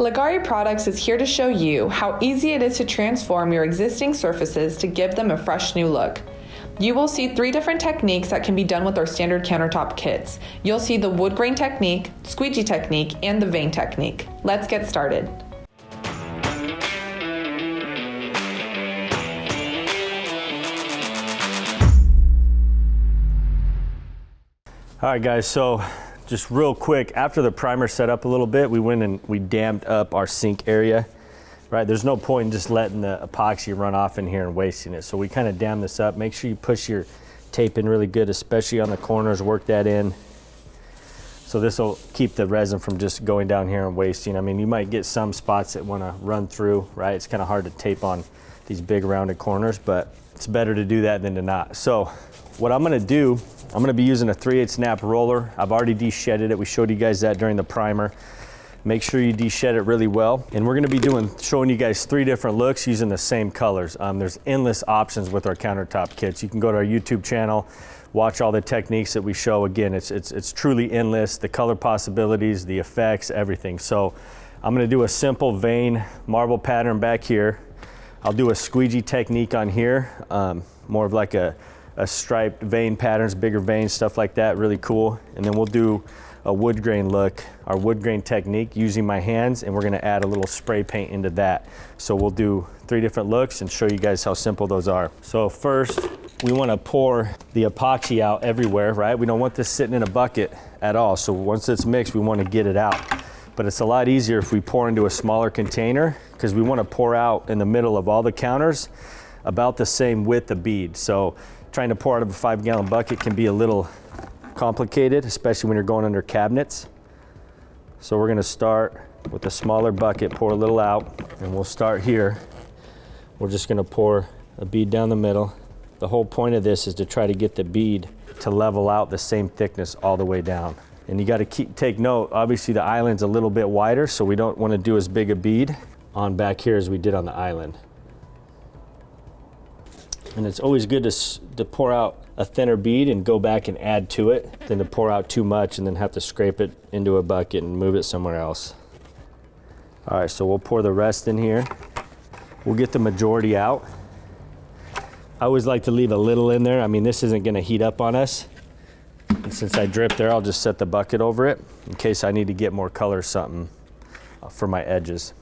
Leggari Products is here to show you how easy it is to transform your existing surfaces to give them a fresh new look. You will see 3 different techniques that can be done with our standard countertop kits. You'll see the wood grain technique, squeegee technique, and the vein technique. Let's get started. All right guys, so just real quick, after the primer set up a little bit, we went and we dammed up our sink area, right? There's no point in just letting the epoxy run off in here and wasting it. So we kind of dammed this up. Make sure you push your tape in really good, especially on the corners, work that in. So this will keep the resin from just going down here and wasting. I mean, you might get some spots that want to run through, right? It's kind of hard to tape on these big rounded corners, but it's better to do that than to not. So what I'm gonna do, I'm gonna be using a 3/8 snap roller. I've already de-shedded it. We showed you guys that during the primer. Make sure you de-shed it really well. And we're gonna be showing you guys 3 different looks using the same colors. There's endless options with our countertop kits. You can go to our YouTube channel, watch all the techniques that we show. Again, it's truly endless, the color possibilities, the effects, everything. So I'm gonna do a simple vein marble pattern back here. I'll do a squeegee technique on here, more of like a striped vein patterns, bigger veins, stuff like that, really cool. And then we'll do a wood grain look, our wood grain technique using my hands, and we're gonna add a little spray paint into that. So we'll do 3 different looks and show you guys how simple those are. So first, we wanna pour the epoxy out everywhere, right? We don't want this sitting in a bucket at all. So once it's mixed, we wanna get it out. But it's a lot easier if we pour into a smaller container, because we wanna pour out in the middle of all the counters about the same width of bead. So trying to pour out of a 5-gallon bucket can be a little complicated, especially when you're going under cabinets. So we're gonna start with a smaller bucket, pour a little out, and we'll start here. We're just gonna pour a bead down the middle. The whole point of this is to try to get the bead to level out the same thickness all the way down. And you gotta take note, obviously the island's a little bit wider, so we don't wanna do as big a bead on back here as we did on the island. And it's always good to pour out a thinner bead and go back and add to it than to pour out too much and then have to scrape it into a bucket and move it somewhere else. All right, so we'll pour the rest in here. We'll get the majority out. I always like to leave a little in there. I mean, this isn't gonna heat up on us. And since I dripped there, I'll just set the bucket over it in case I need to get more color or something for my edges.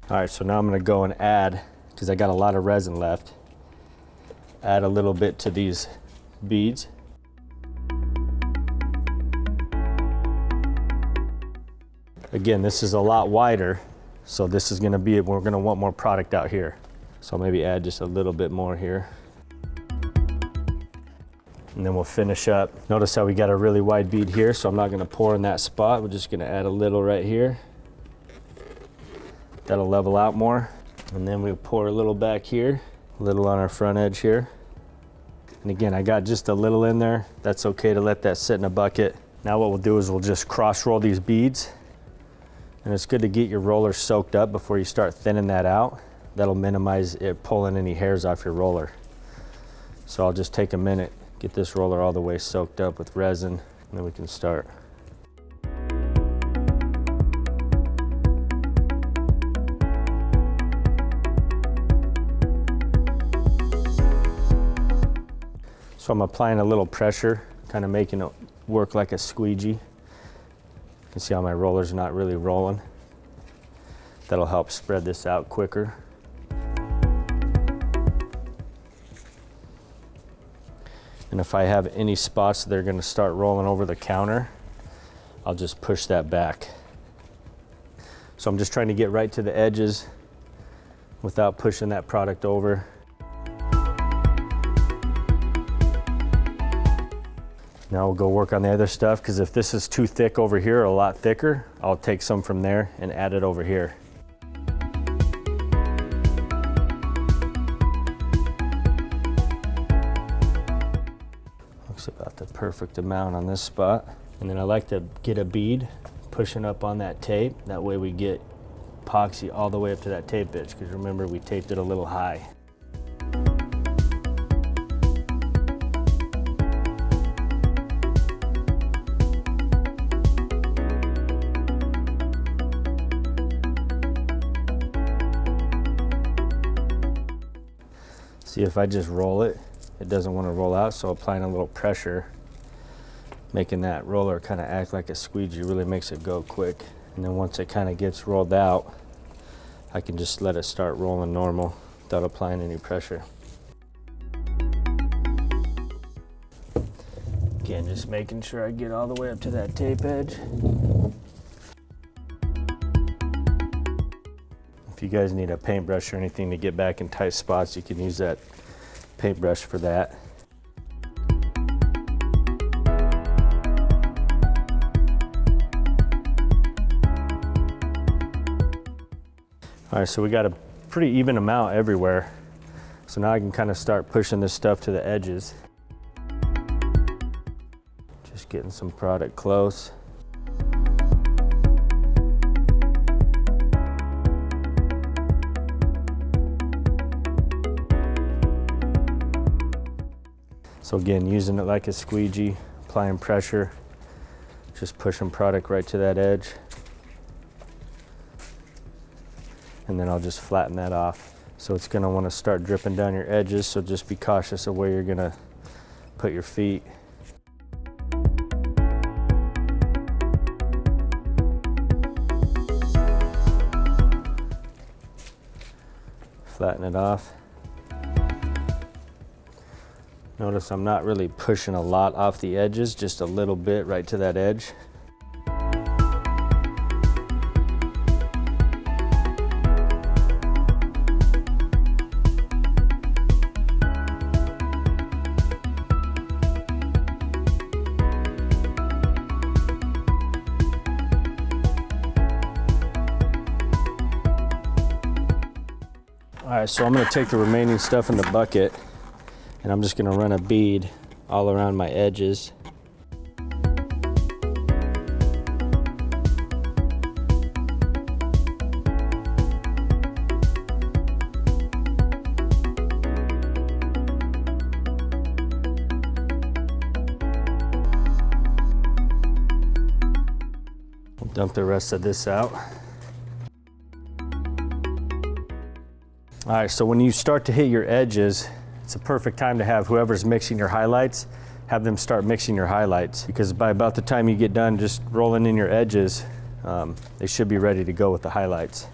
All right, so now I'm gonna go and add, because I got a lot of resin left, add a little bit to these beads. Again, this is a lot wider, so this is gonna be, we're gonna want more product out here. So I'll maybe add just a little bit more here. And then we'll finish up. Notice how we got a really wide bead here, so I'm not gonna pour in that spot. We're just gonna add a little right here. That'll level out more. And then we'll pour a little back here, a little on our front edge here. And again, I got just a little in there. That's okay to let that sit in a bucket. Now what we'll do is we'll just cross roll these beads. And it's good to get your roller soaked up before you start thinning that out. That'll minimize it pulling any hairs off your roller. So I'll just take a minute, get this roller all the way soaked up with resin, and then we can start. So I'm applying a little pressure, kind of making it work like a squeegee. You can see how my roller's not really rolling. That'll help spread this out quicker. And if I have any spots that are gonna start rolling over the counter, I'll just push that back. So I'm just trying to get right to the edges without pushing that product over. Now we'll go work on the other stuff, because if this is too thick over here or a lot thicker, I'll take some from there and add it over here. Looks about the perfect amount on this spot. And then I like to get a bead pushing up on that tape. That way we get epoxy all the way up to that tape edge, because remember we taped it a little high. See, if I just roll it, it doesn't want to roll out, so applying a little pressure, making that roller kind of act like a squeegee really makes it go quick. And then once it kind of gets rolled out, I can just let it start rolling normal without applying any pressure. Again, just making sure I get all the way up to that tape edge. If you guys need a paintbrush or anything to get back in tight spots, you can use that paintbrush for that. All right, so we got a pretty even amount everywhere. So now I can kind of start pushing this stuff to the edges. Just getting some product close. So again, using it like a squeegee, applying pressure, just pushing product right to that edge. And then I'll just flatten that off. So it's gonna wanna start dripping down your edges, so just be cautious of where you're gonna put your feet. Flatten it off. Notice I'm not really pushing a lot off the edges, just a little bit right to that edge. All right, so I'm gonna take the remaining stuff in the bucket and I'm just gonna run a bead all around my edges. Dump the rest of this out. All right, so when you start to hit your edges, it's a perfect time to have whoever's mixing your highlights, have them start mixing your highlights, because by about the time you get done just rolling in your edges, they should be ready to go with the highlights.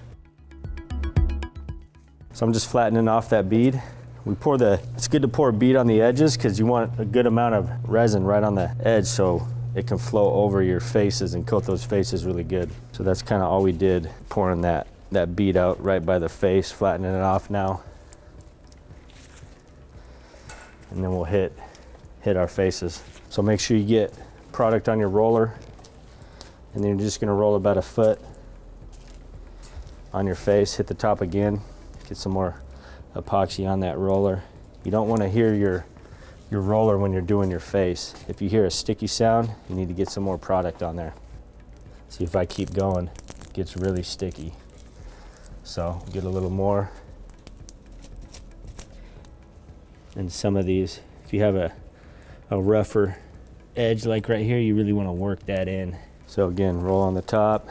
So I'm just flattening off that bead. It's good to pour a bead on the edges because you want a good amount of resin right on the edge so it can flow over your faces and coat those faces really good. So that's kind of all we did, pouring that bead out right by the face, flattening it off now. And then we'll hit our faces. So make sure you get product on your roller, and then you're just gonna roll about a foot on your face, hit the top again, get some more epoxy on that roller. You don't wanna hear your roller when you're doing your face. If you hear a sticky sound, you need to get some more product on there. See, if I keep going, it gets really sticky. So get a little more. And some of these, if you have a rougher edge like right here, you really want to work that in. So again, roll on the top,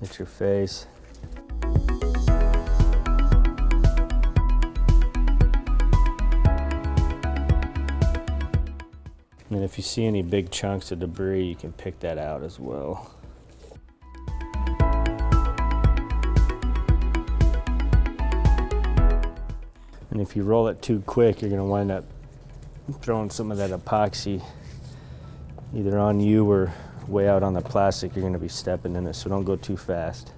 hit your face. And if you see any big chunks of debris, you can pick that out as well. And if you roll it too quick, you're going to wind up throwing some of that epoxy either on you or way out on the plastic. You're going to be stepping in it, so don't go too fast.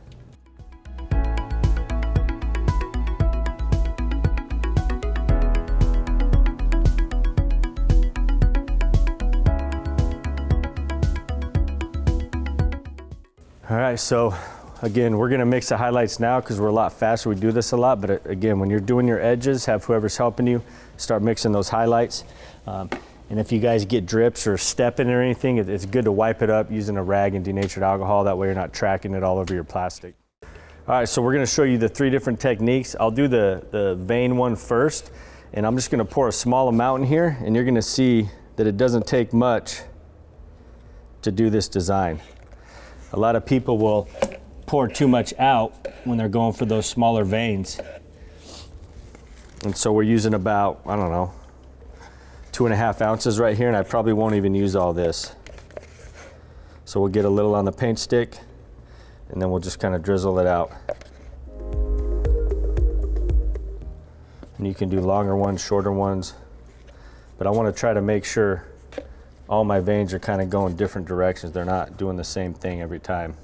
All right, so again, we're gonna mix the highlights now because we're a lot faster. We do this a lot, but again, when you're doing your edges, have whoever's helping you start mixing those highlights. And if you guys get drips or stepping or anything, it's good to wipe it up using a rag and denatured alcohol. That way you're not tracking it all over your plastic. All right, so we're gonna show you the 3 different techniques. I'll do the vein one first, and I'm just gonna pour a small amount in here, and you're gonna see that it doesn't take much to do this design. A lot of people will pour too much out when they're going for those smaller veins. And so we're using about, I don't know, 2.5 ounces right here, and I probably won't even use all this. So we'll get a little on the paint stick, and then we'll just kind of drizzle it out. And you can do longer ones, shorter ones, but I want to try to make sure all my veins are kind of going different directions. They're not doing the same thing every time.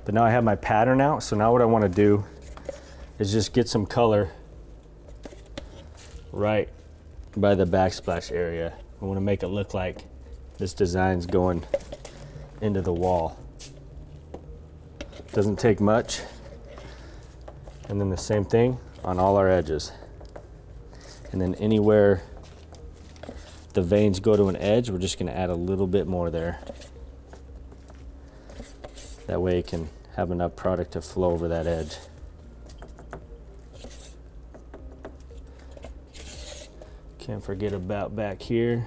But now I have my pattern out, so now what I want to do is just get some color right by the backsplash area. I want to make it look like this design's going into the wall. Doesn't take much. And then the same thing on all our edges. And then anywhere the veins go to an edge, we're just going to add a little bit more there. That way it can have enough product to flow over that edge. Can't forget about back here.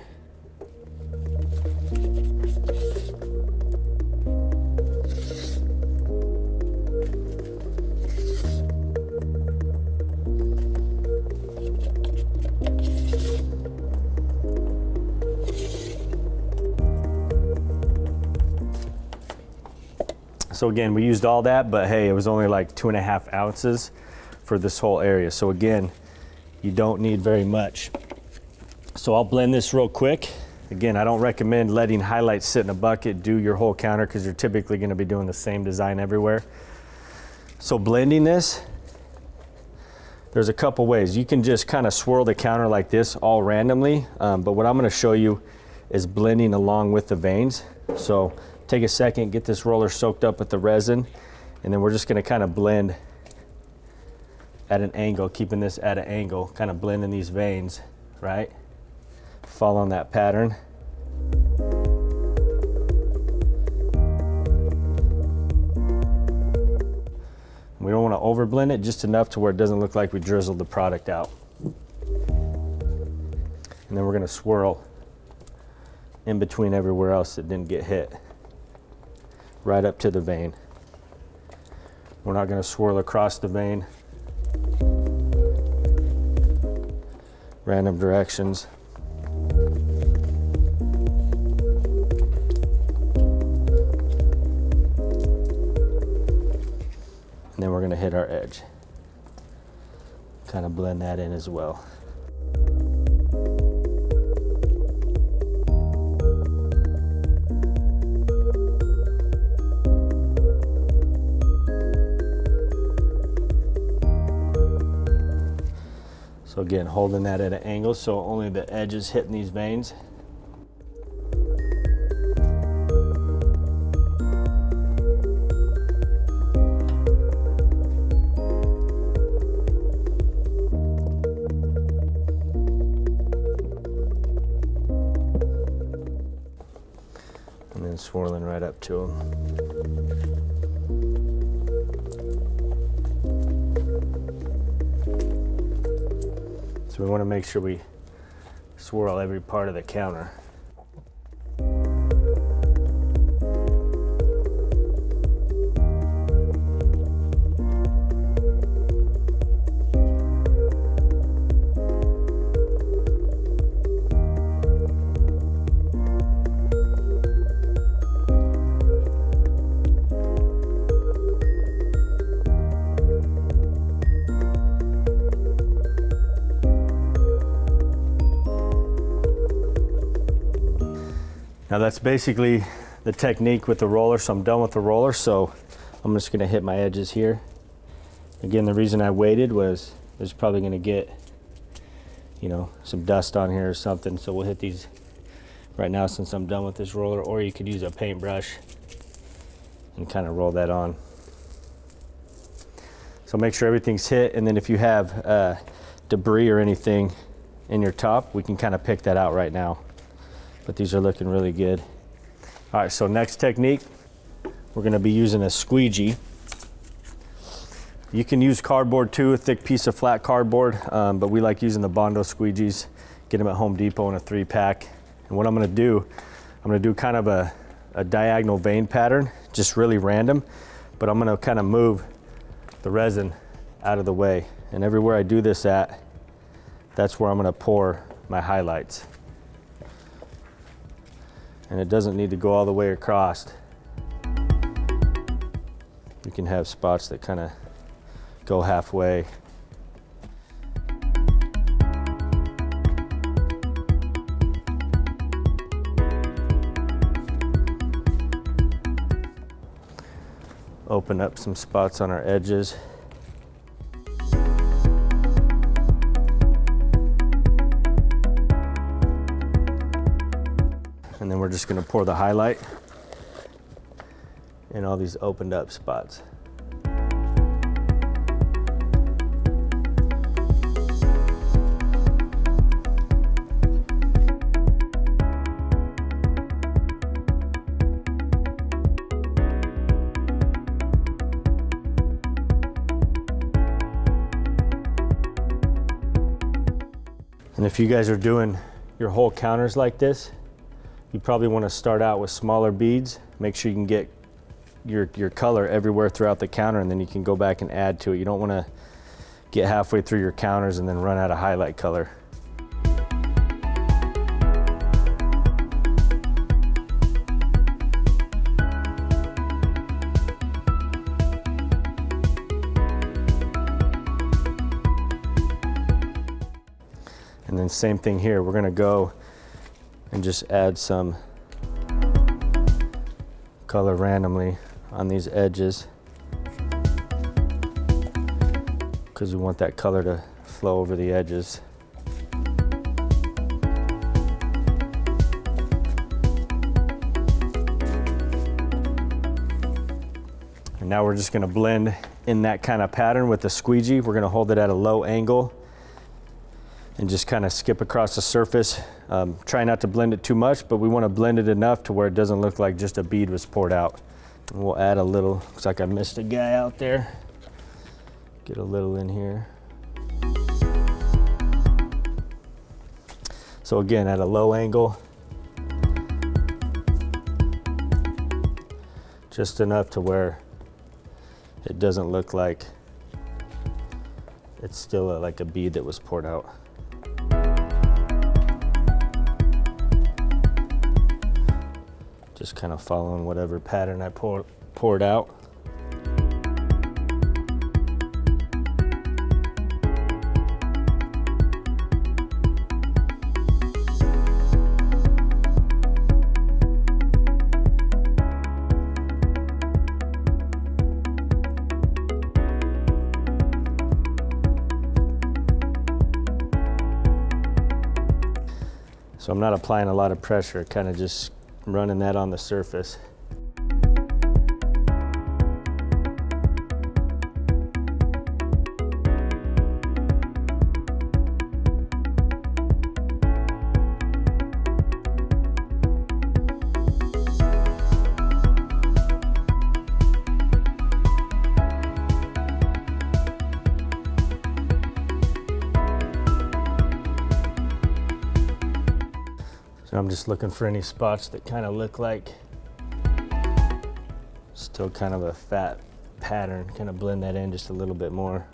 So again, we used all that, but hey, it was only like 2.5 ounces for this whole area. So again, you don't need very much. So I'll blend this real quick. Again, I don't recommend letting highlights sit in a bucket, do your whole counter, because you're typically going to be doing the same design everywhere. So blending this, there's a couple ways. You can just kind of swirl the counter like this all randomly, but what I'm going to show you is blending along with the veins. So take a second, get this roller soaked up with the resin, and then we're just going to kind of blend at an angle, keeping this at an angle, kind of blending these veins, right? Following that pattern. We don't want to overblend it, just enough to where it doesn't look like we drizzled the product out. And then we're going to swirl in between everywhere else that didn't get hit, right up to the vein. We're not going to swirl across the vein. Random directions. And then we're going to hit our edge. Kind of blend that in as well. So again, holding that at an angle so only the edge is hitting these veins. And then swirling right up to them. So we want to make sure we swirl every part of the counter. Now that's basically the technique with the roller, so I'm done with the roller, so I'm just gonna hit my edges here. Again, the reason I waited was there's probably gonna get, you know, some dust on here or something, so we'll hit these right now since I'm done with this roller, or you could use a paintbrush and kind of roll that on. So make sure everything's hit, and then if you have debris or anything in your top, we can kind of pick that out right now. But these are looking really good. All right, so next technique, we're gonna be using a squeegee. You can use cardboard too, a thick piece of flat cardboard, but we like using the Bondo squeegees. Get them at Home Depot in a 3-pack. And what I'm gonna do kind of a diagonal vein pattern, just really random, but I'm gonna kind of move the resin out of the way. And everywhere I do this at, that's where I'm gonna pour my highlights. And it doesn't need to go all the way across. You can have spots that kind of go halfway. Open up some spots on our edges. And then we're just going to pour the highlight in all these opened up spots. And if you guys are doing your whole counters like this, you probably want to start out with smaller beads. Make sure you can get your color everywhere throughout the counter, and then you can go back and add to it. You don't want to get halfway through your counters and then run out of highlight color. And then same thing here, we're gonna go and just add some color randomly on these edges, because we want that color to flow over the edges. And now we're just gonna blend in that kind of pattern with the squeegee. We're gonna hold it at a low angle and just kind of skip across the surface. Try not to blend it too much, but we want to blend it enough to where it doesn't look like just a bead was poured out. And we'll add a little, looks like I missed a guy out there. Get a little in here. So again, at a low angle, just enough to where it doesn't look like it's still like a bead that was poured out. Just kind of following whatever pattern I poured out. So I'm not applying a lot of pressure, kind of just running that on the surface. So I'm just looking for any spots that kind of look like still kind of a fat pattern, kind of blend that in just a little bit more.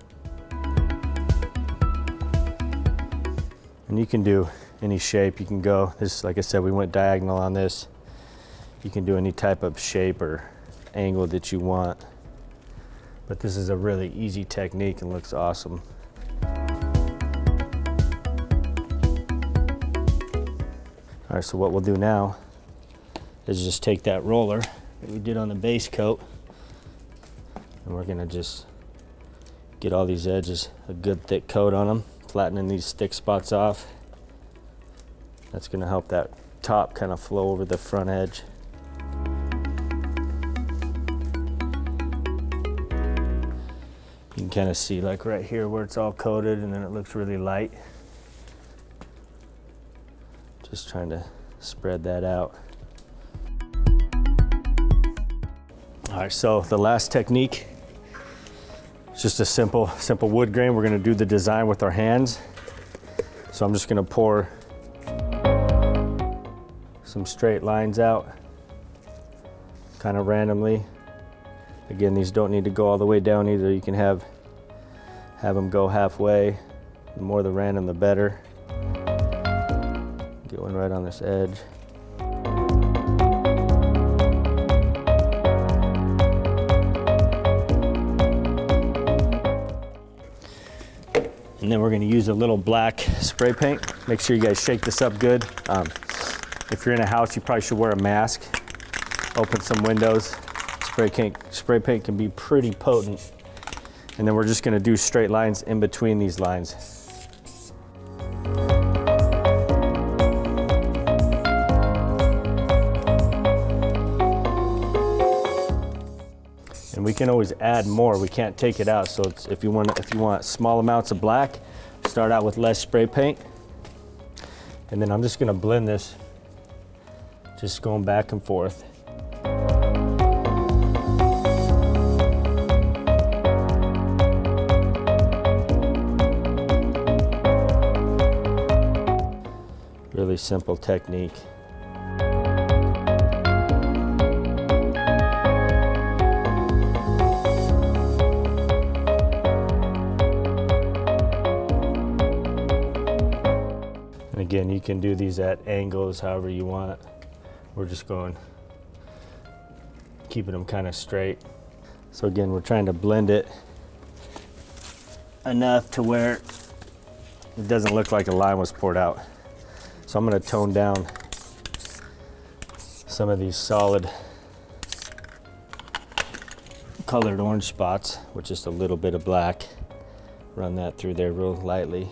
And you can do any shape. You can go, this, like I said, we went diagonal on this. You can do any type of shape or angle that you want. But this is a really easy technique and looks awesome. All right, so what we'll do now is just take that roller that we did on the base coat, and we're gonna just get all these edges a good thick coat on them, flattening these thick spots off. That's gonna help that top kind of flow over the front edge. You can kind of see like right here where it's all coated and then it looks really light. Just trying to spread that out. All right, so the last technique It's just a simple wood grain. We're gonna do the design with our hands. So I'm just gonna pour some straight lines out, kind of randomly. Again, these don't need to go all the way down either. You can have them go halfway. The more the random, the better. Get one right on this edge. And then we're gonna use a little black spray paint. Make sure you guys shake this up good. If you're in a house, you probably should wear a mask. Open some windows. Spray paint can be pretty potent. And then we're just gonna do straight lines in between these lines. And we can always add more. We can't take it out. So it's, if you want small amounts of black, start out with less spray paint. And then I'm just gonna blend this, just going back and forth. Really simple technique. And again, you can do these at angles however you want. We're just keeping them kind of straight. So again, we're trying to blend it enough to where it doesn't look like a line was poured out. So I'm going to tone down some of these solid colored orange spots with just a little bit of black. Run that through there real lightly.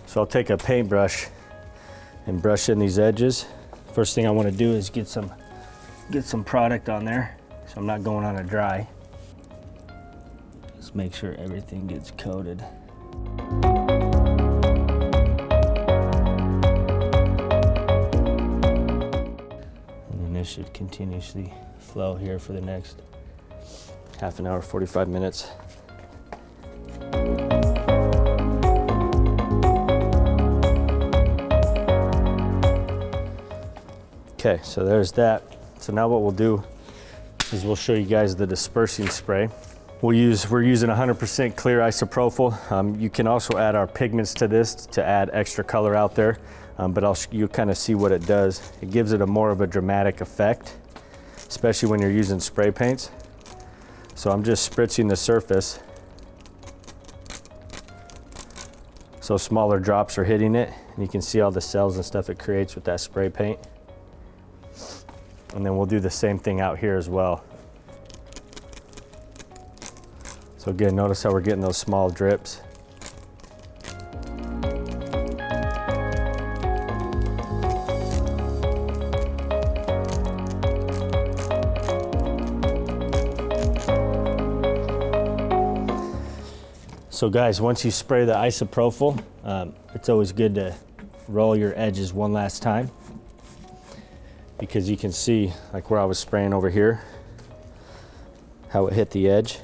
So I'll take a paintbrush and brush in these edges. First thing I want to do is get some product on there. So I'm not going on a dry. Just make sure everything gets coated. And then this should continuously flow here for the next half an hour, 45 minutes. Okay, so there's that. So now what we'll do is we'll show you guys the dispersing spray. We're using 100% clear isopropyl. You can also add our pigments to this to add extra color out there, but you'll kind of see what it does. It gives it a more of a dramatic effect, especially when you're using spray paints. So I'm just spritzing the surface so smaller drops are hitting it, and you can see all the cells and stuff it creates with that spray paint. And then we'll do the same thing out here as well. So again, notice how we're getting those small drips. So guys, once you spray the isopropyl, it's always good to roll your edges one last time, because you can see, like where I was spraying over here, how it hit the edge.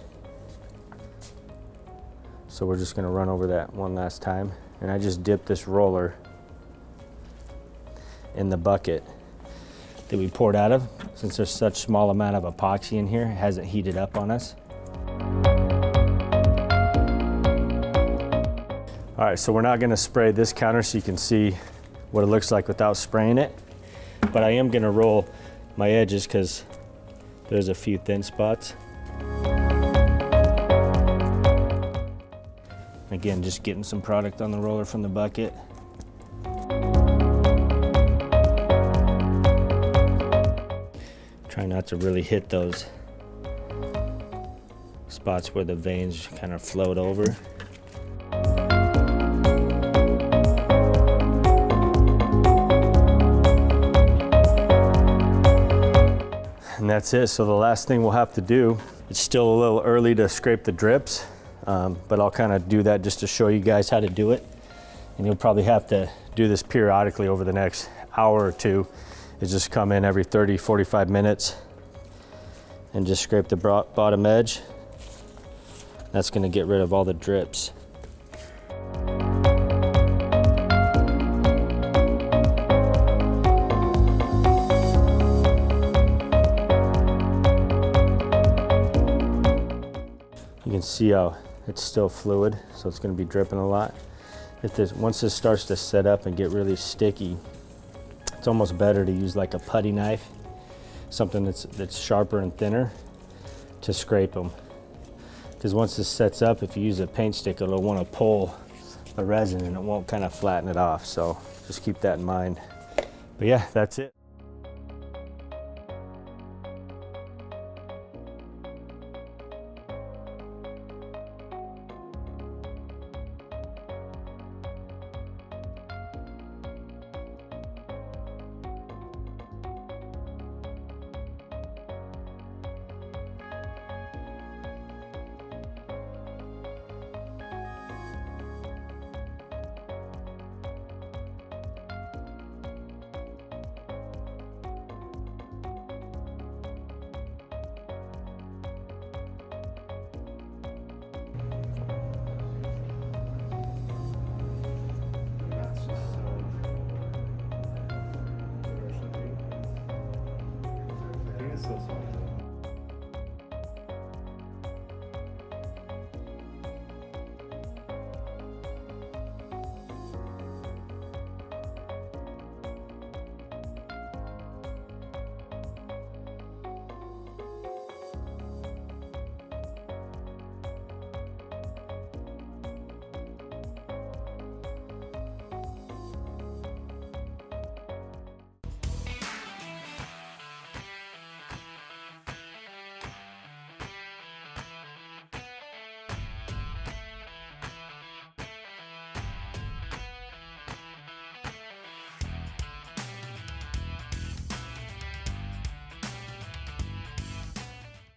So we're just gonna run over that one last time. And I just dipped this roller in the bucket that we poured out of. Since there's such small amount of epoxy in here, it hasn't heated up on us. All right, so we're not gonna spray this counter so you can see what it looks like without spraying it. But I am gonna roll my edges because there's a few thin spots. Again, just getting some product on the roller from the bucket. Try not to really hit those spots where the veins kind of float over. And that's it. So the last thing we'll have to do, it's still a little early to scrape the drips, but I'll kind of do that just to show you guys how to do it. And you'll probably have to do this periodically over the next hour or two, is just come in every 30, 45 minutes and just scrape the bottom edge. That's gonna get rid of all the drips. You can see how it's still fluid, so it's gonna be dripping a lot. Once this starts to set up and get really sticky, it's almost better to use like a putty knife, something that's sharper and thinner to scrape them. Because once this sets up, if you use a paint stick, it'll want to pull the resin and it won't kind of flatten it off. So just keep that in mind. But yeah, that's it.